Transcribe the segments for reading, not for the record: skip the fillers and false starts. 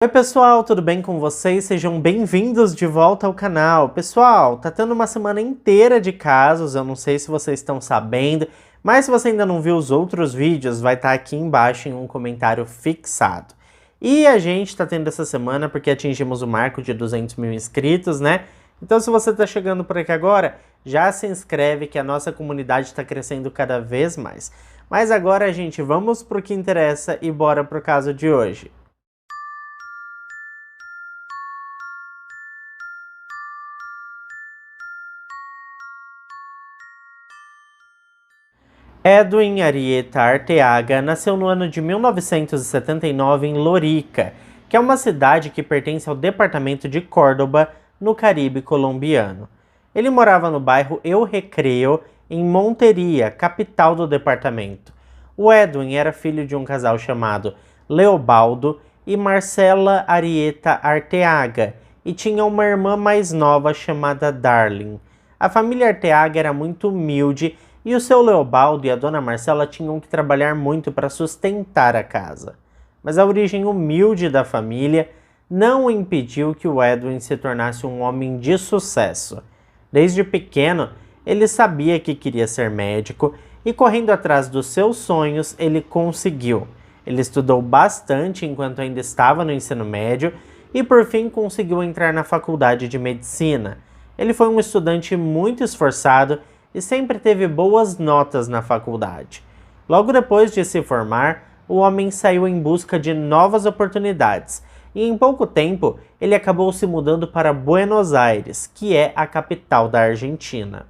Oi pessoal, tudo bem com vocês? Sejam bem-vindos de volta ao canal. Pessoal, tá tendo uma semana inteira de casos, eu não sei se vocês estão sabendo, mas se você ainda não viu os outros vídeos, vai estar aqui embaixo em um comentário fixado. E a gente tá tendo essa semana porque atingimos o marco de 200 mil inscritos, né? Então se você tá chegando por aqui agora, já se inscreve que a nossa comunidade está crescendo cada vez mais. Mas agora, gente, vamos pro que interessa e bora pro caso de hoje. Edwin Arieta Arteaga nasceu no ano de 1979 em Lorica, que é uma cidade que pertence ao departamento de Córdoba, no Caribe colombiano. Ele morava no bairro El Recreo, em Monteria, capital do departamento. O Edwin era filho de um casal chamado Leobaldo e Marcela Arieta Arteaga, e tinha uma irmã mais nova chamada Darling. A família Arteaga era muito humilde e o seu Leobaldo e a dona Marcela tinham que trabalhar muito para sustentar a casa. Mas a origem humilde da família não impediu que o Edwin se tornasse um homem de sucesso. Desde pequeno, ele sabia que queria ser médico e, correndo atrás dos seus sonhos, ele conseguiu. Ele estudou bastante enquanto ainda estava no ensino médio e, por fim, conseguiu entrar na faculdade de medicina. Ele foi um estudante muito esforçado e sempre teve boas notas na faculdade. Logo depois de se formar, o homem saiu em busca de novas oportunidades e em pouco tempo ele acabou se mudando para Buenos Aires, que é a capital da Argentina.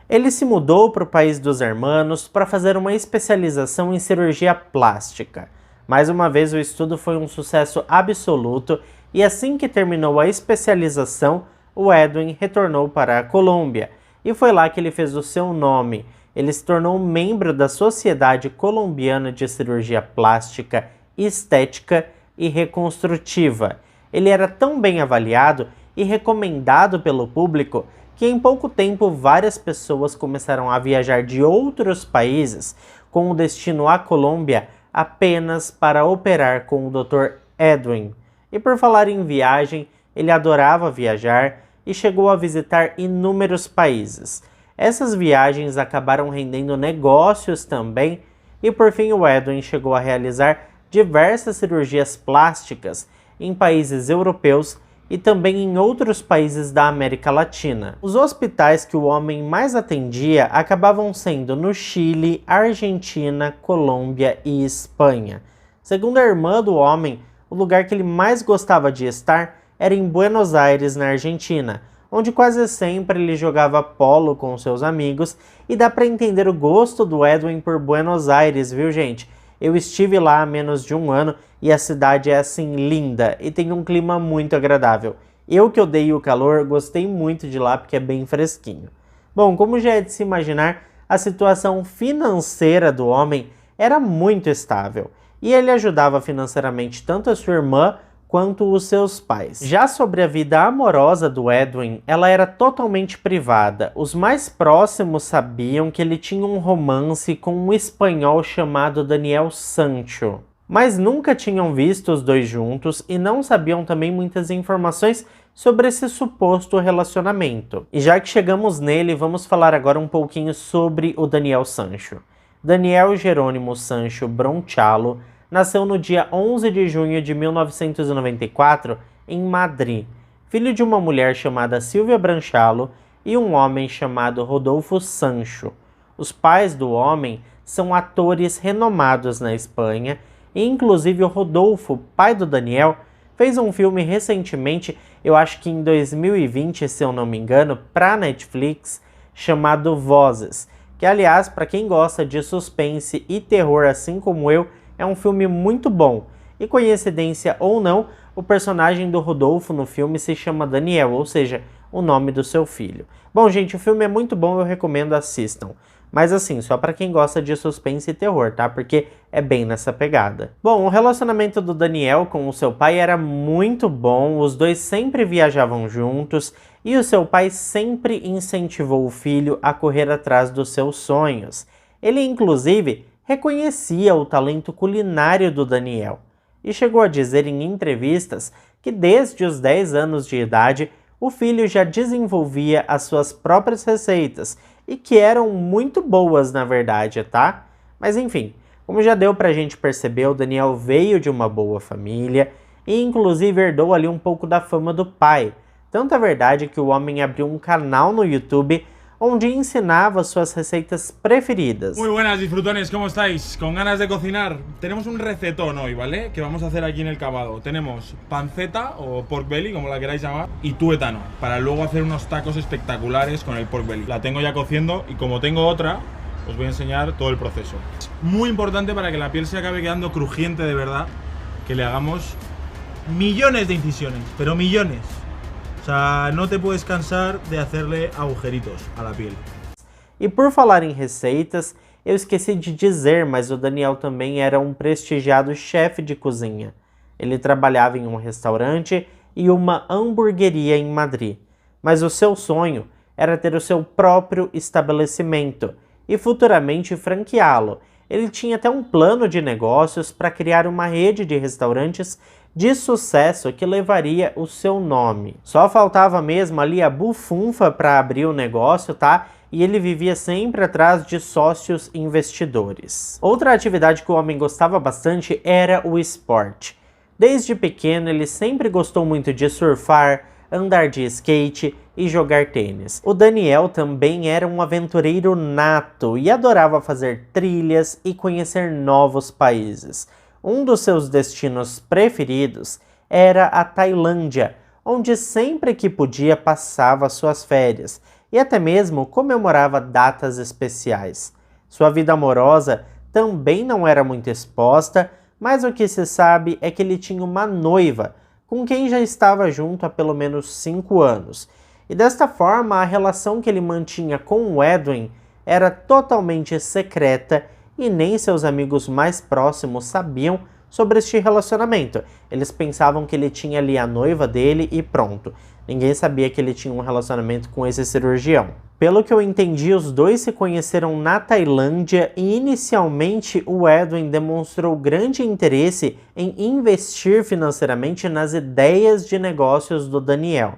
Ele se mudou para o país dos hermanos para fazer uma especialização em cirurgia plástica. Mais uma vez, o estudo foi um sucesso absoluto e assim que terminou a especialização, o Edwin retornou para a Colômbia. E foi lá que ele fez o seu nome. Ele se tornou membro da Sociedade Colombiana de Cirurgia Plástica, Estética e Reconstrutiva. Ele era tão bem avaliado e recomendado pelo público que em pouco tempo várias pessoas começaram a viajar de outros países com o destino à Colômbia apenas para operar com o Dr. Edwin. E por falar em viagem, ele adorava viajar e chegou a visitar inúmeros países. Essas viagens acabaram rendendo negócios também e por fim o Edwin chegou a realizar diversas cirurgias plásticas em países europeus e também em outros países da América Latina. Os hospitais que o homem mais atendia acabavam sendo no Chile, Argentina, Colômbia e Espanha. Segundo a irmã do homem, o lugar que ele mais gostava de estar era em Buenos Aires, na Argentina, onde quase sempre ele jogava polo com seus amigos, e dá para entender o gosto do Edwin por Buenos Aires, viu gente? Eu estive lá há menos de um ano e a cidade é assim linda e tem um clima muito agradável. Eu que odeio o calor, gostei muito de lá porque é bem fresquinho. Bom, como já é de se imaginar, a situação financeira do homem era muito estável e ele ajudava financeiramente tanto a sua irmã quanto os seus pais. Já sobre a vida amorosa do Edwin, ela era totalmente privada. Os mais próximos sabiam que ele tinha um romance com um espanhol chamado Daniel Sancho, mas nunca tinham visto os dois juntos e não sabiam também muitas informações sobre esse suposto relacionamento. E já que chegamos nele, vamos falar agora um pouquinho sobre o Daniel Sancho. Daniel Jerônimo Sancho Bronchalo nasceu no dia 11 de junho de 1994 em Madrid, filho de uma mulher chamada Silvia Branchalo e um homem chamado Rodolfo Sancho. Os pais do homem são atores renomados na Espanha e inclusive o Rodolfo, pai do Daniel, fez um filme recentemente, eu acho que em 2020, se eu não me engano, para Netflix, chamado Vozes, que aliás, para quem gosta de suspense e terror assim como eu, é um filme muito bom, e coincidência ou não, o personagem do Rodolfo no filme se chama Daniel, ou seja, o nome do seu filho. Bom, gente, o filme é muito bom, eu recomendo, assistam. Mas assim, só para quem gosta de suspense e terror, tá? Porque é bem nessa pegada. Bom, o relacionamento do Daniel com o seu pai era muito bom, os dois sempre viajavam juntos, e o seu pai sempre incentivou o filho a correr atrás dos seus sonhos. Ele, inclusive, reconhecia o talento culinário do Daniel. e chegou a dizer em entrevistas que desde os 10 anos de idade o filho já desenvolvia as suas próprias receitas e que eram muito boas na verdade, tá? Mas enfim, como já deu pra gente perceber, o Daniel veio de uma boa família e inclusive herdou ali um pouco da fama do pai. Tanto é verdade que o homem abriu um canal no YouTube onde ensinava suas receitas preferidas. Muy buenas disfrutones, ¿cómo estáis? ¿Con ganas de cocinar? Tenemos un recetón hoy, ¿vale? Que vamos a hacer aquí en el cavado. Tenemos panceta o pork belly, como la queráis llamar, y tuétano, para luego hacer unos tacos espectaculares con el pork belly. La tengo ya cociendo y como tengo otra, os voy a enseñar todo el proceso. Es muy importante para que la piel se acabe quedando crujiente de verdad, que le hagamos millones de incisiones, pero millones. O sea, no te puedes cansar de hacerle agujeritos a la piel. E por falar em receitas, eu esqueci de dizer, mas o Daniel também era um prestigiado chefe de cozinha. Ele trabalhava em um restaurante e uma hamburgueria em Madrid, mas o seu sonho era ter o seu próprio estabelecimento e futuramente franqueá-lo. Ele tinha até um plano de negócios para criar uma rede de restaurantes de sucesso que levaria o seu nome. Só faltava mesmo ali a bufunfa para abrir o negócio, tá? E ele vivia sempre atrás de sócios investidores. Outra atividade que o homem gostava bastante era o esporte. Desde pequeno ele sempre gostou muito de surfar, andar de skate e jogar tênis. O Daniel também era um aventureiro nato e adorava fazer trilhas e conhecer novos países. Um dos seus destinos preferidos era a Tailândia, onde sempre que podia passava suas férias e até mesmo comemorava datas especiais. Sua vida amorosa também não era muito exposta, mas o que se sabe é que ele tinha uma noiva, com quem já estava junto há pelo menos 5 anos. E desta forma, a relação que ele mantinha com o Edwin era totalmente secreta e nem seus amigos mais próximos sabiam sobre este relacionamento. Eles pensavam que ele tinha ali a noiva dele e pronto. Ninguém sabia que ele tinha um relacionamento com esse cirurgião. Pelo que eu entendi, os dois se conheceram na Tailândia e inicialmente o Edwin demonstrou grande interesse em investir financeiramente nas ideias de negócios do Daniel.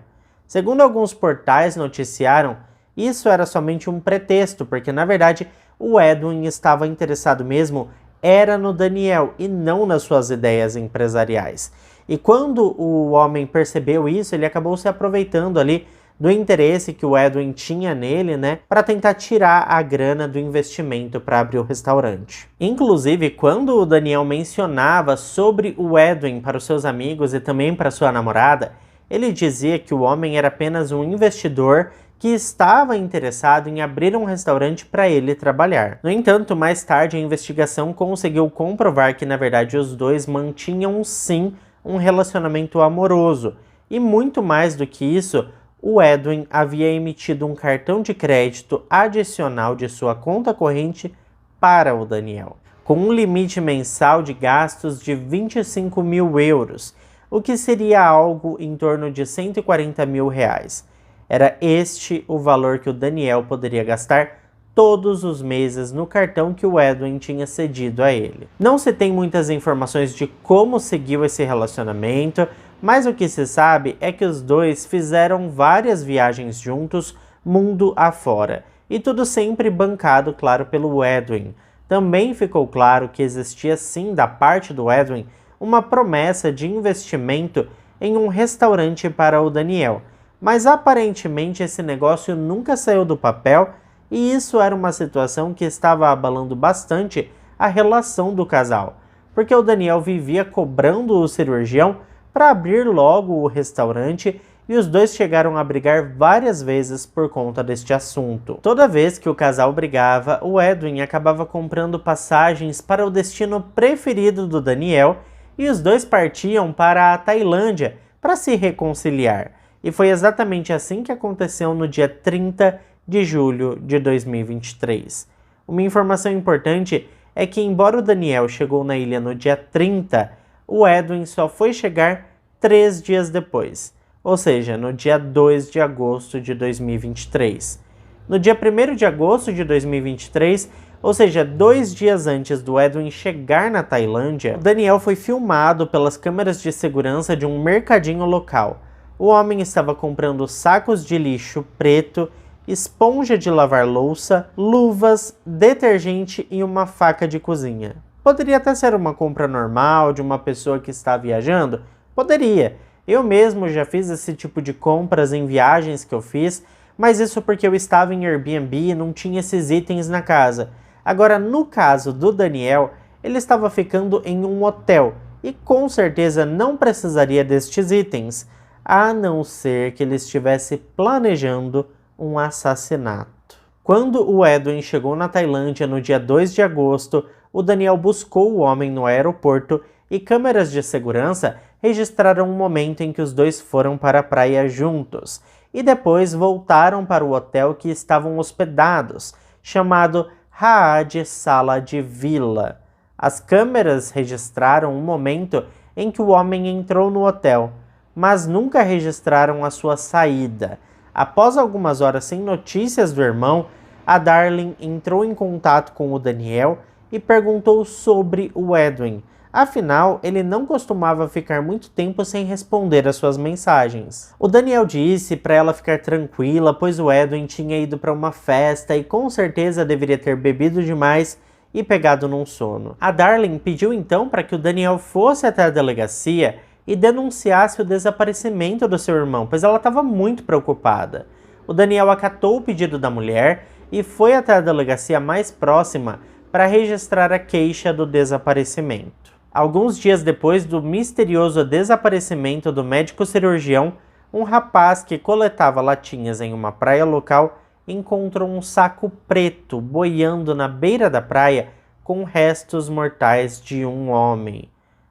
Segundo alguns portais noticiaram, isso era somente um pretexto, porque na verdade o Edwin estava interessado mesmo era no Daniel e não nas suas ideias empresariais. E quando o homem percebeu isso, ele acabou se aproveitando ali do interesse que o Edwin tinha nele, né, para tentar tirar a grana do investimento para abrir o restaurante. Inclusive, quando o Daniel mencionava sobre o Edwin para os seus amigos e também para sua namorada, ele dizia que o homem era apenas um investidor que estava interessado em abrir um restaurante para ele trabalhar. No entanto, mais tarde a investigação conseguiu comprovar que na verdade os dois mantinham sim um relacionamento amoroso e muito mais do que isso, o Edwin havia emitido um cartão de crédito adicional de sua conta corrente para o Daniel, com um limite mensal de gastos de 25 mil euros, o que seria algo em torno de 140 mil reais. Era este o valor que o Daniel poderia gastar todos os meses no cartão que o Edwin tinha cedido a ele. Não se tem muitas informações de como seguiu esse relacionamento, mas o que se sabe é que os dois fizeram várias viagens juntos, mundo afora, e tudo sempre bancado, claro, pelo Edwin. Também ficou claro que existia sim, da parte do Edwin, uma promessa de investimento em um restaurante para o Daniel, mas aparentemente esse negócio nunca saiu do papel e isso era uma situação que estava abalando bastante a relação do casal, porque o Daniel vivia cobrando o cirurgião para abrir logo o restaurante e os dois chegaram a brigar várias vezes por conta deste assunto. Toda vez que o casal brigava, o Edwin acabava comprando passagens para o destino preferido do Daniel e os dois partiam para a Tailândia para se reconciliar. E foi exatamente assim que aconteceu no dia 30 de julho de 2023. Uma informação importante é que, embora o Daniel chegou na ilha no dia 30, o Edwin só foi chegar 3 dias depois, ou seja, no dia 2 de agosto de 2023. No dia 1º de agosto de 2023, Ou seja, 2 dias antes do Edwin chegar na Tailândia, o Daniel foi filmado pelas câmeras de segurança de um mercadinho local. O homem estava comprando sacos de lixo preto, esponja de lavar louça, luvas, detergente e uma faca de cozinha. Poderia até ser uma compra normal de uma pessoa que está viajando? Poderia. Eu mesmo já fiz esse tipo de compras em viagens que eu fiz, mas isso porque eu estava em Airbnb e não tinha esses itens na casa. Agora, no caso do Daniel, ele estava ficando em um hotel e com certeza não precisaria destes itens, a não ser que ele estivesse planejando um assassinato. Quando o Edwin chegou na Tailândia no dia 2 de agosto, o Daniel buscou o homem no aeroporto e câmeras de segurança registraram um momento em que os dois foram para a praia juntos e depois voltaram para o hotel que estavam hospedados, chamado Haad Sala de Vila. As câmeras registraram um momento em que o homem entrou no hotel, mas nunca registraram a sua saída. Após algumas horas sem notícias do irmão, a Darlene entrou em contato com o Daniel e perguntou sobre o Edwin. Afinal, ele não costumava ficar muito tempo sem responder às suas mensagens. O Daniel disse para ela ficar tranquila, pois o Edwin tinha ido para uma festa e com certeza deveria ter bebido demais e pegado num sono. A Darlene pediu então para que o Daniel fosse até a delegacia e denunciasse o desaparecimento do seu irmão, pois ela estava muito preocupada. O Daniel acatou o pedido da mulher e foi até a delegacia mais próxima para registrar a queixa do desaparecimento. Alguns dias depois do misterioso desaparecimento do médico cirurgião, um rapaz que coletava latinhas em uma praia local encontrou um saco preto boiando na beira da praia com restos mortais de um homem.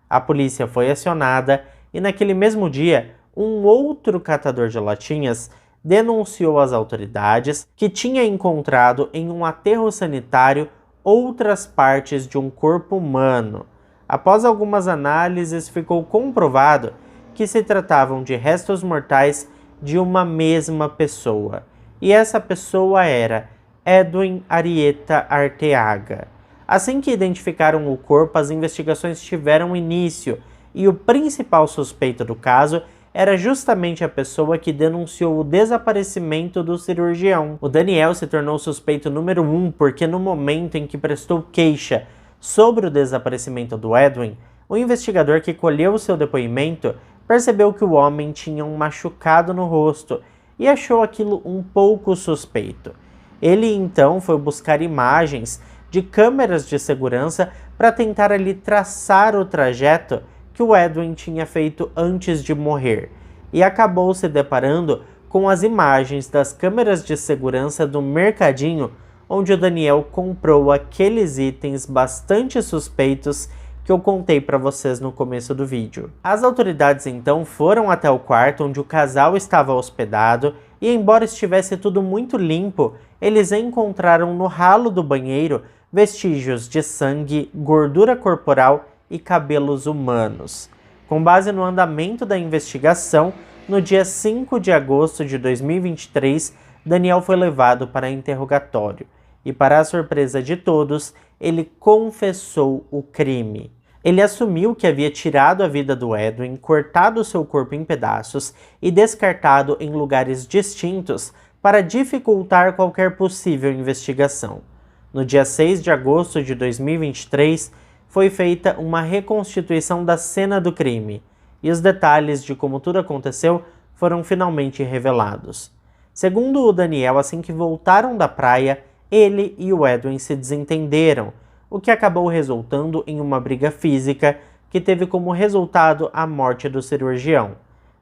A polícia foi acionada e naquele mesmo dia, um outro catador de latinhas denunciou às autoridades que tinha encontrado em um aterro sanitário outras partes de um corpo humano. Após algumas análises, ficou comprovado que se tratavam de restos mortais de uma mesma pessoa. E essa pessoa era Edwin Arieta Arteaga. Assim que identificaram o corpo, as investigações tiveram início e o principal suspeito do caso era justamente a pessoa que denunciou o desaparecimento do cirurgião. O Daniel se tornou suspeito número 1 porque no momento em que prestou queixa sobre o desaparecimento do Edwin, o investigador que colheu o seu depoimento percebeu que o homem tinha um machucado no rosto e achou aquilo um pouco suspeito. Ele então foi buscar imagens de câmeras de segurança para tentar ali traçar o trajeto que o Edwin tinha feito antes de morrer e acabou se deparando com as imagens das câmeras de segurança do mercadinho onde o Daniel comprou aqueles itens bastante suspeitos que eu contei para vocês no começo do vídeo. As autoridades então foram até o quarto onde o casal estava hospedado e, embora estivesse tudo muito limpo, eles encontraram no ralo do banheiro vestígios de sangue, gordura corporal e cabelos humanos. Com base no andamento da investigação, no dia 5 de agosto de 2023, Daniel foi levado para interrogatório. E para a surpresa de todos, ele confessou o crime. Ele assumiu que havia tirado a vida do Edwin, cortado seu corpo em pedaços e descartado em lugares distintos para dificultar qualquer possível investigação. No dia 6 de agosto de 2023, foi feita uma reconstituição da cena do crime, e os detalhes de como tudo aconteceu foram finalmente revelados. Segundo o Daniel, assim que voltaram da praia, ele e o Edwin se desentenderam, o que acabou resultando em uma briga física que teve como resultado a morte do cirurgião.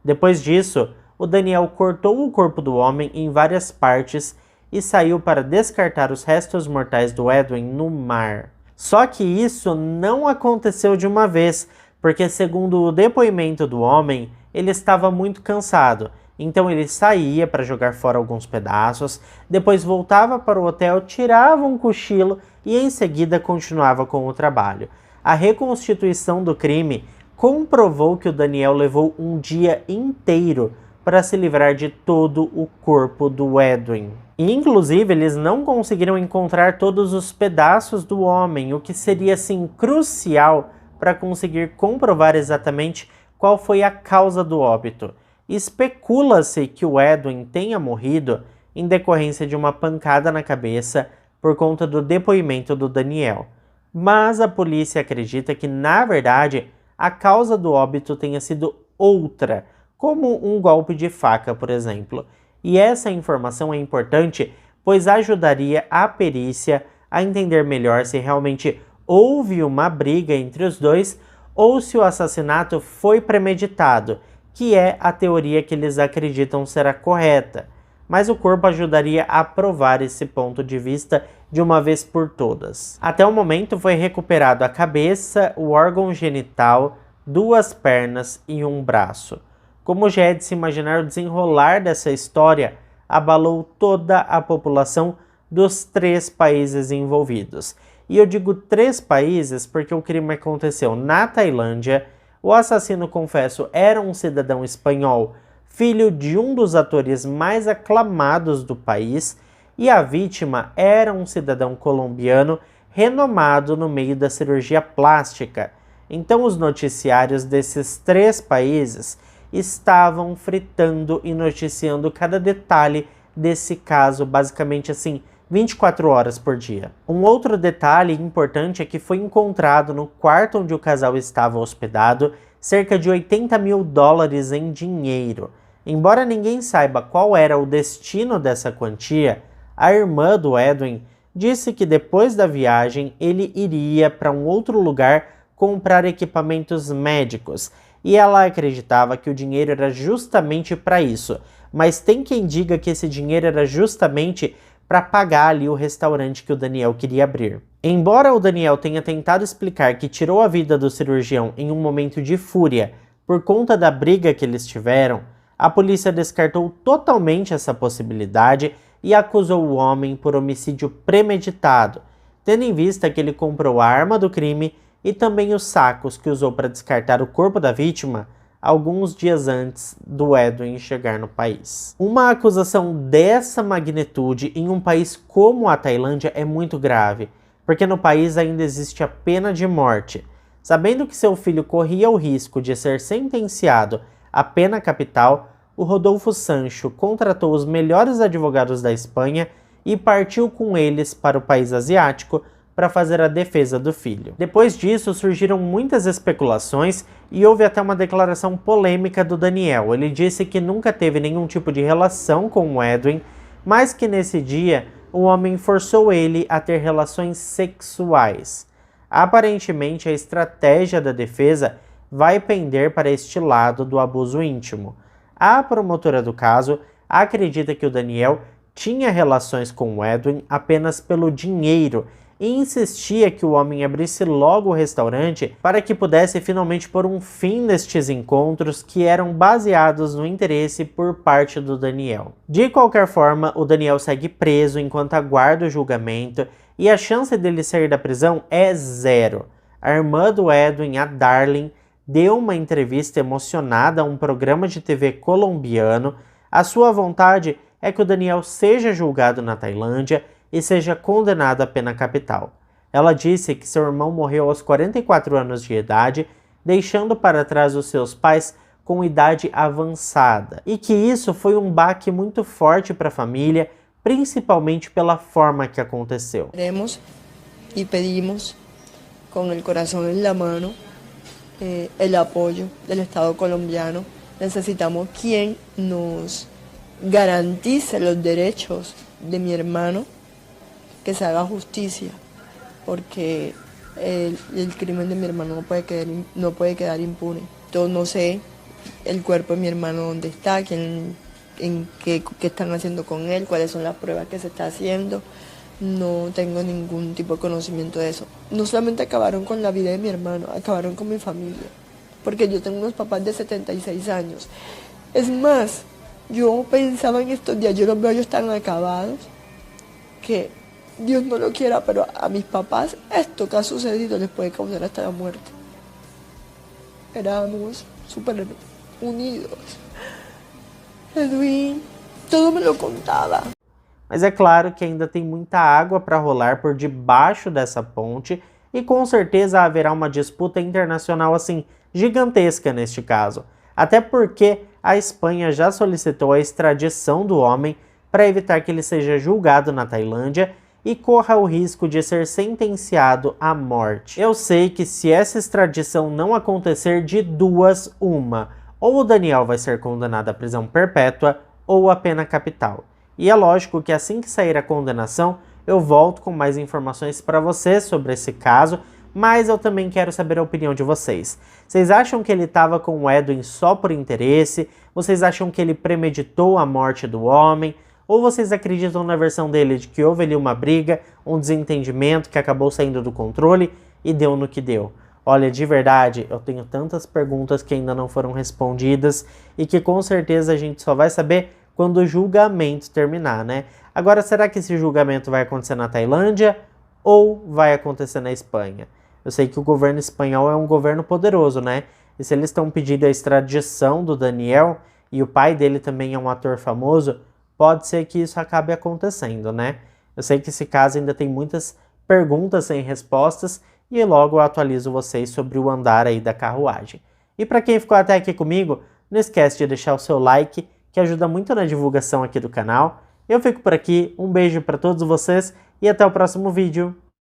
Depois disso, o Daniel cortou o corpo do homem em várias partes e saiu para descartar os restos mortais do Edwin no mar. Só que isso não aconteceu de uma vez, porque segundo o depoimento do homem, ele estava muito cansado. Então ele saía para jogar fora alguns pedaços, depois voltava para o hotel, tirava um cochilo e em seguida continuava com o trabalho. A reconstituição do crime comprovou que o Daniel levou um dia inteiro para se livrar de todo o corpo do Edwin. E, inclusive, eles não conseguiram encontrar todos os pedaços do homem, o que seria assim crucial para conseguir comprovar exatamente qual foi a causa do óbito. Especula-se que o Edwin tenha morrido em decorrência de uma pancada na cabeça por conta do depoimento do Daniel. Mas a polícia acredita que, na verdade, a causa do óbito tenha sido outra, como um golpe de faca, por exemplo. E essa informação é importante, pois ajudaria a perícia a entender melhor se realmente houve uma briga entre os dois ou se o assassinato foi premeditado, que é a teoria que eles acreditam ser a correta. Mas o corpo ajudaria a provar esse ponto de vista de uma vez por todas. Até o momento foi recuperado a cabeça, o órgão genital, 2 pernas e um braço. Como já é de se imaginar, o desenrolar dessa história abalou toda a população dos 3 países envolvidos. E eu digo 3 países porque o crime aconteceu na Tailândia, o assassino, confesso, era um cidadão espanhol, filho de um dos atores mais aclamados do país, e a vítima era um cidadão colombiano renomado no meio da cirurgia plástica. Então os noticiários desses 3 países estavam fritando e noticiando cada detalhe desse caso, basicamente assim, 24 horas por dia. Um outro detalhe importante é que foi encontrado no quarto onde o casal estava hospedado cerca de $80 mil em dinheiro. Embora ninguém saiba qual era o destino dessa quantia, a irmã do Edwin disse que depois da viagem ele iria para um outro lugar comprar equipamentos médicos, e ela acreditava que o dinheiro era justamente para isso, mas tem quem diga que esse dinheiro era justamente para pagar ali o restaurante que o Daniel queria abrir. Embora o Daniel tenha tentado explicar que tirou a vida do cirurgião em um momento de fúria por conta da briga que eles tiveram, a polícia descartou totalmente essa possibilidade e acusou o homem por homicídio premeditado, tendo em vista que ele comprou a arma do crime e também os sacos que usou para descartar o corpo da vítima alguns dias antes do Edwin chegar no país. Uma acusação dessa magnitude em um país como a Tailândia é muito grave, porque no país ainda existe a pena de morte. Sabendo que seu filho corria o risco de ser sentenciado à pena capital, o Rodolfo Sancho contratou os melhores advogados da Espanha e partiu com eles para o país asiático para fazer a defesa do filho. Depois disso, surgiram muitas especulações e houve até uma declaração polêmica do Daniel. Ele disse que nunca teve nenhum tipo de relação com o Edwin, mas que nesse dia o homem forçou ele a ter relações sexuais. Aparentemente, a estratégia da defesa vai pender para este lado do abuso íntimo. A promotora do caso acredita que o Daniel tinha relações com o Edwin apenas pelo dinheiro e insistia que o homem abrisse logo o restaurante para que pudesse finalmente pôr um fim nestes encontros que eram baseados no interesse por parte do Daniel. De qualquer forma, o Daniel segue preso enquanto aguarda o julgamento e a chance dele sair da prisão é 0. A irmã do Edwin, a Darlene, deu uma entrevista emocionada a um programa de TV colombiano. A sua vontade é que o Daniel seja julgado na Tailândia e seja condenado à pena capital. Ela disse que seu irmão morreu aos 44 anos de idade, deixando para trás os seus pais com idade avançada, e que isso foi um baque muito forte para a família, principalmente pela forma que aconteceu. Queremos y pedimos con el corazón en la mano el apoyo del Estado colombiano. Necesitamos quien nos garantice los derechos de mi hermano, que se haga justicia, porque el crimen de mi hermano no puede quedar impune. Yo no sé el cuerpo de mi hermano dónde está, qué están haciendo con él, cuáles son las pruebas que se está haciendo. No tengo ningún tipo de conocimiento de eso. No solamente acabaron con la vida de mi hermano, acabaron con mi familia, porque yo tengo unos papás de 76 años. Es más, yo pensaba en estos días, yo los veo ellos tan acabados, que Dios no lo quiera, pero a mis papás esto que ha sucedido les puede causar hasta la muerte. Éramos súper unidos. Edwin, todo me lo contaba. Mas é claro que ainda tem muita água para rolar por debaixo dessa ponte e com certeza haverá uma disputa internacional assim gigantesca neste caso. Até porque a Espanha já solicitou a extradição do homem para evitar que ele seja julgado na Tailândia e corra o risco de ser sentenciado à morte. Eu sei que se essa extradição não acontecer, de duas, uma. Ou o Daniel vai ser condenado à prisão perpétua ou à pena capital. E é lógico que assim que sair a condenação, eu volto com mais informações para vocês sobre esse caso, mas eu também quero saber a opinião de vocês. Vocês acham que ele estava com o Edwin só por interesse? Vocês acham que ele premeditou a morte do homem? Ou vocês acreditam na versão dele de que houve ali uma briga, um desentendimento que acabou saindo do controle e deu no que deu? Olha, de verdade, eu tenho tantas perguntas que ainda não foram respondidas e que com certeza a gente só vai saber quando o julgamento terminar, né? Agora, será que esse julgamento vai acontecer na Tailândia ou vai acontecer na Espanha? Eu sei que o governo espanhol é um governo poderoso, né? E se eles estão pedindo a extradição do Daniel e o pai dele também é um ator famoso, pode ser que isso acabe acontecendo, né? Eu sei que esse caso ainda tem muitas perguntas sem respostas e logo eu atualizo vocês sobre o andar aí da carruagem. E para quem ficou até aqui comigo, não esquece de deixar o seu like, que ajuda muito na divulgação aqui do canal. Eu fico por aqui, um beijo para todos vocês e até o próximo vídeo.